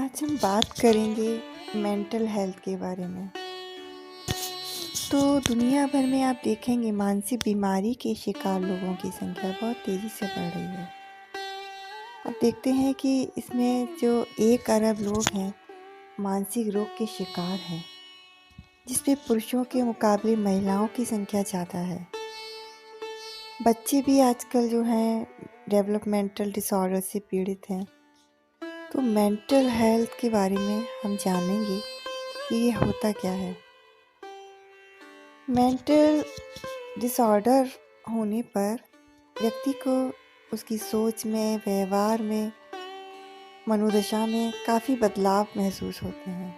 आज हम बात करेंगे मेंटल हेल्थ के बारे में। तो दुनिया भर में आप देखेंगे मानसिक बीमारी के शिकार लोगों की संख्या बहुत तेज़ी से बढ़ रही है। अब देखते हैं कि इसमें जो 1 अरब लोग हैं मानसिक रोग के शिकार हैं, जिसमें पुरुषों के मुकाबले महिलाओं की संख्या ज़्यादा है। बच्चे भी आजकल जो हैं डेवलपमेंटल डिसऑर्डर से पीड़ित हैं। तो मेंटल हेल्थ के बारे में हम जानेंगे कि ये होता क्या है। मेंटल डिसऑर्डर होने पर व्यक्ति को उसकी सोच में, व्यवहार में, मनोदशा में काफ़ी बदलाव महसूस होते हैं।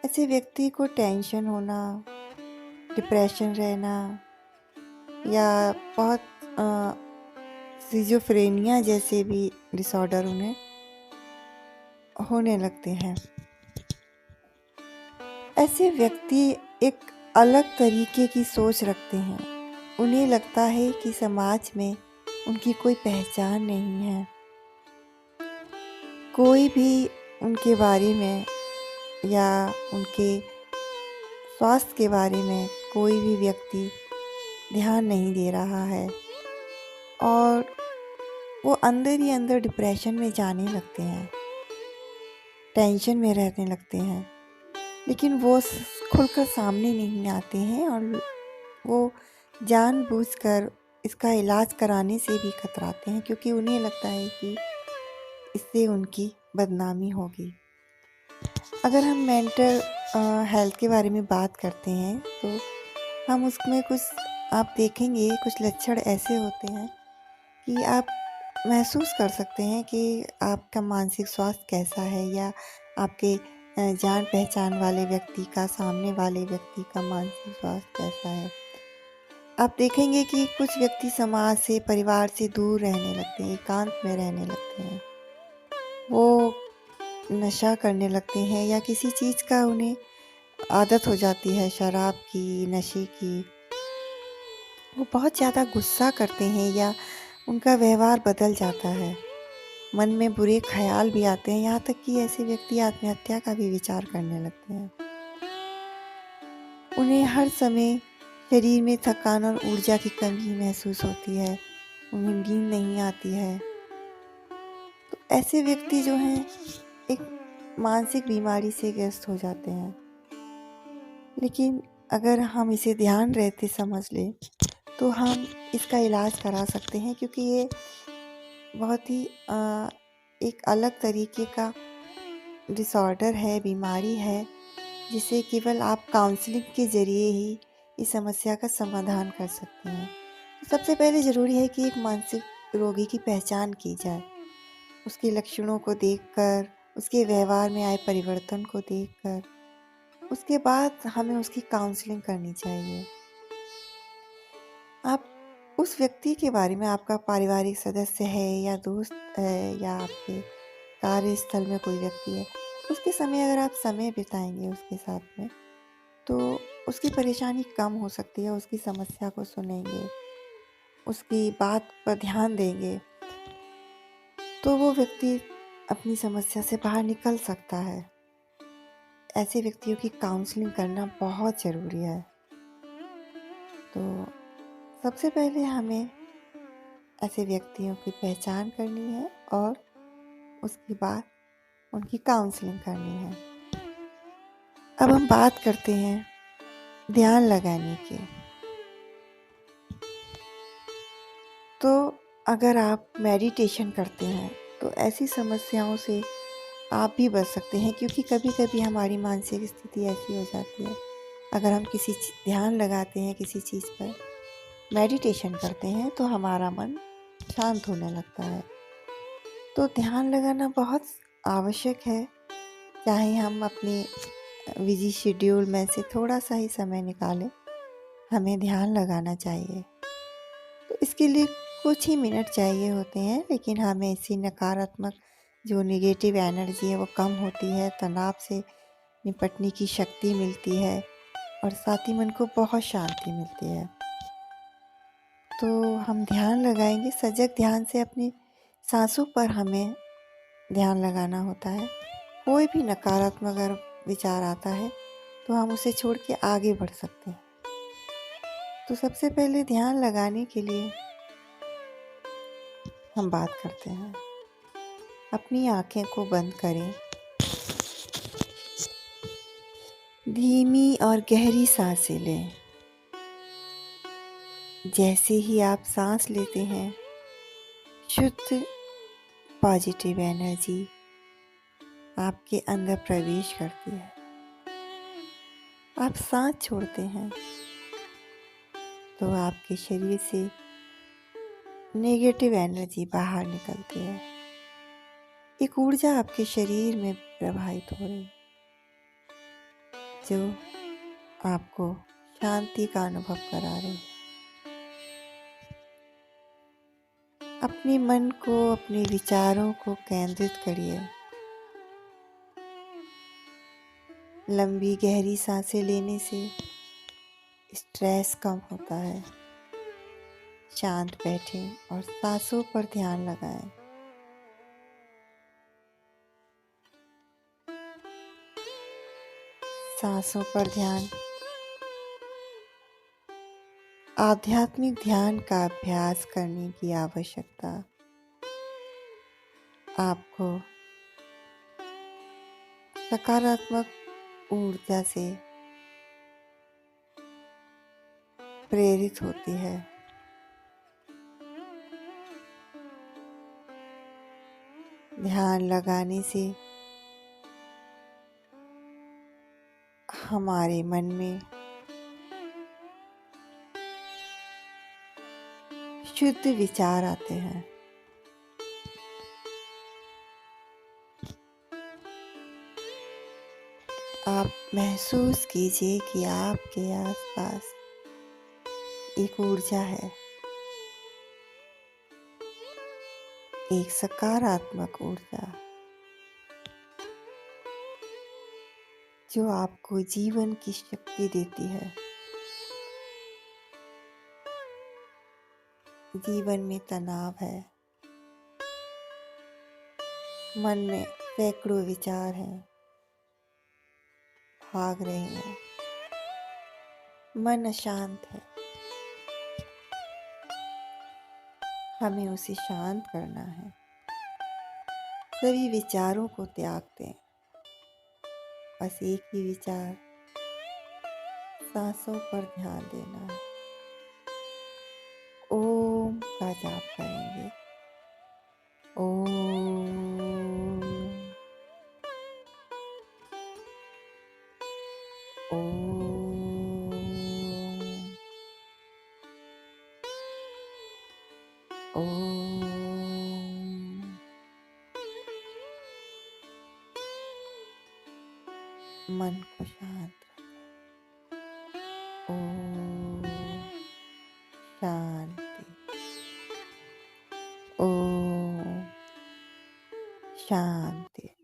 ऐसे व्यक्ति को टेंशन होना, डिप्रेशन रहना या बहुत सिज़ोफ्रेनिया जैसे भी डिसऑर्डर उन्हें होने लगते हैं। ऐसे व्यक्ति एक अलग तरीके की सोच रखते हैं। उन्हें लगता है कि समाज में उनकी कोई पहचान नहीं है। कोई भी उनके बारे में या उनके स्वास्थ्य के बारे में कोई भी व्यक्ति ध्यान नहीं दे रहा है और वो अंदर ही अंदर डिप्रेशन में जाने लगते हैं, टेंशन में रहने लगते हैं। लेकिन वो खुलकर सामने नहीं आते हैं और वो जानबूझकर इसका इलाज कराने से भी कतराते हैं, क्योंकि उन्हें लगता है कि इससे उनकी बदनामी होगी। अगर हम मेंटल हेल्थ के बारे में बात करते हैं तो हम उसमें कुछ आप देखेंगे कुछ लक्षण ऐसे होते हैं कि आप महसूस कर सकते हैं कि आपका मानसिक स्वास्थ्य कैसा है या आपके जान पहचान वाले व्यक्ति का, सामने वाले व्यक्ति का मानसिक स्वास्थ्य कैसा है। आप देखेंगे कि कुछ व्यक्ति समाज से, परिवार से दूर रहने लगते हैं, एकांत में रहने लगते हैं। वो नशा करने लगते हैं या किसी चीज़ का उन्हें आदत हो जाती है, शराब की, नशे की। वो बहुत ज़्यादा गुस्सा करते हैं या उनका व्यवहार बदल जाता है। मन में बुरे ख़्याल भी आते हैं, यहाँ तक कि ऐसे व्यक्ति आत्महत्या का भी विचार करने लगते हैं। उन्हें हर समय शरीर में थकान और ऊर्जा की कमी महसूस होती है। उन्हें नींद नहीं आती है। तो ऐसे व्यक्ति जो हैं एक मानसिक बीमारी से ग्रस्त हो जाते हैं। लेकिन अगर हम इसे ध्यान रहते समझ लें तो हम इसका इलाज करा सकते हैं, क्योंकि ये बहुत ही एक अलग तरीके का डिसऑर्डर है, बीमारी है, जिसे केवल आप काउंसलिंग के ज़रिए ही इस समस्या का समाधान कर सकते हैं। तो सबसे पहले ज़रूरी है कि एक मानसिक रोगी की पहचान की जाए। उसके लक्षणों को देखकर, उसके व्यवहार में आए परिवर्तन को देखकर, उसके बाद हमें उसकी काउंसलिंग करनी चाहिए। आप उस व्यक्ति के बारे में, आपका पारिवारिक सदस्य है या दोस्त है या आपके कार्यस्थल में कोई व्यक्ति है, उसके समय अगर आप समय बिताएंगे उसके साथ में तो उसकी परेशानी कम हो सकती है। उसकी समस्या को सुनेंगे, उसकी बात पर ध्यान देंगे तो वो व्यक्ति अपनी समस्या से बाहर निकल सकता है। ऐसे व्यक्तियों की काउंसलिंग करना बहुत ज़रूरी है। तो सबसे पहले हमें ऐसे व्यक्तियों की पहचान करनी है और उसके बाद उनकी काउंसलिंग करनी है। अब हम बात करते हैं ध्यान लगाने की। तो अगर आप मेडिटेशन करते हैं तो ऐसी समस्याओं से आप भी बच सकते हैं, क्योंकि कभी कभी हमारी मानसिक स्थिति ऐसी हो जाती है, अगर हम किसी ध्यान लगाते हैं, किसी चीज़ पर मेडिटेशन करते हैं तो हमारा मन शांत होने लगता है। तो ध्यान लगाना बहुत आवश्यक है। चाहे हम अपने बिजी शेड्यूल में से थोड़ा सा ही समय निकालें, हमें ध्यान लगाना चाहिए। तो इसके लिए कुछ ही मिनट चाहिए होते हैं, लेकिन हमें इससे नकारात्मक जो नेगेटिव एनर्जी है वो कम होती है, तनाव से निपटने की शक्ति मिलती है और साथ ही मन को बहुत शांति मिलती है। तो हम ध्यान लगाएंगे सजग ध्यान से। अपनी सांसों पर हमें ध्यान लगाना होता है कोई भी नकारात्मक अगर विचार आता है तो हम उसे छोड़ के आगे बढ़ सकते हैं। तो सबसे पहले ध्यान लगाने के लिए हम बात करते हैं। अपनी आंखें को बंद करें। धीमी और गहरी सांसें लें। जैसे ही आप सांस लेते हैं, शुद्ध पॉजिटिव एनर्जी आपके अंदर प्रवेश करती है। आप सांस छोड़ते हैं तो आपके शरीर से नेगेटिव एनर्जी बाहर निकलती है। एक ऊर्जा आपके शरीर में प्रवाहित हो रही है जो आपको शांति का अनुभव करा रही है। अपने मन को, अपने विचारों को केंद्रित करिए। लंबी गहरी सांसें लेने से स्ट्रेस कम होता है। शांत बैठें और सांसों पर ध्यान लगाएं। सांसों पर ध्यान आध्यात्मिक ध्यान का अभ्यास करने की आवश्यकता आपको सकारात्मक ऊर्जा से प्रेरित होती है। ध्यान लगाने से हमारे मन में शुद्ध विचार आते हैं। आप महसूस कीजिए कि आपके आसपास एक ऊर्जा है, एक सकारात्मक ऊर्जा जो आपको जीवन की शक्ति देती है। जीवन में तनाव है, मन में सैकड़ों विचार हैं, भाग रहे हैं, मन अशांत है। हमें उसे शांत करना है। सभी विचारों को त्याग दें। बस एक ही विचार, सांसों पर ध्यान देना है। ओम का जाप करेंगे। ओम, ओम, ओम। मन को शांत रखें। ओम शांति। ओम शांति।